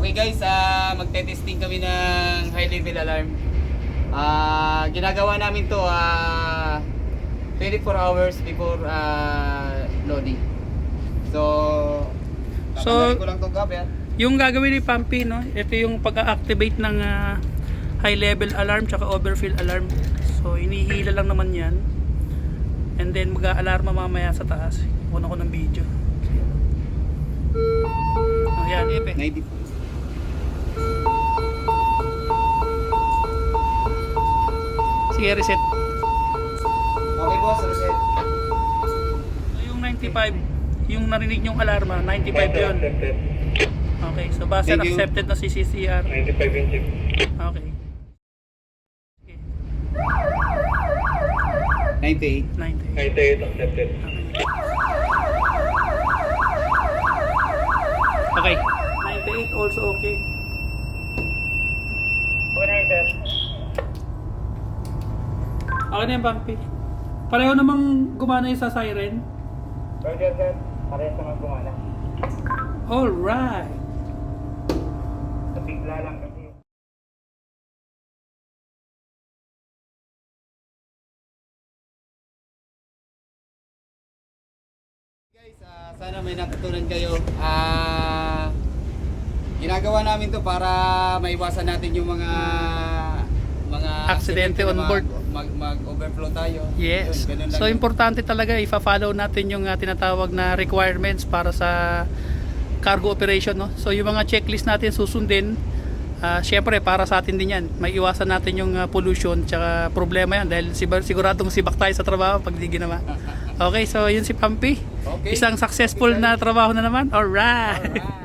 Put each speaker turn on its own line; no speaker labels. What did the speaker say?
Okay guys, magte-testing kami ng high level alarm. Ginagawa namin to 24 hours before loading. So ko lang tong gabi.
Yung gagawin ni Pampy, no? Ito yung pag-activate ng high level alarm tsaka overfill alarm. So inihila lang naman yan. And then mag-aalarma mamaya sa taas. Kuha ko ng video. Ayan, epe.
90.
Sige, reset.
Okay boss, reset.
So yung 95, yung narinig nyong alarma, 95 yun. Okay, so base
Thank you.
accepted na si CCR.
95 yung chip.
Okay. Okay.
98.
90.
98 accepted.
Okay. 98 also okay.
Okay na sir.
Okay na yung Pampy. Pareho namang gumana yung sa siren.
Roger sir. Parehas naman gumana.
Alright.
Bigla lang kasi.
Guys, sana may natutunan kayo. Ginagawa namin to para maiwasan natin yung mga
Aksidente on
na
board.
Mag-overflow tayo.
Yes.
Yun, ganun lang
So
yun.
importante talaga ifa-follow natin yung tinatawag na requirements para sa cargo operation, no. So yung mga checklist natin susundin. Syempre para sa atin din yan. May iwasan natin yung pollution tsaka problema yan dahil siguradong sibak tayo sa trabaho pag di ginawa. Okay, so yun si Pampy.
Okay.
Isang successful na trabaho na naman. Alright.
Alright.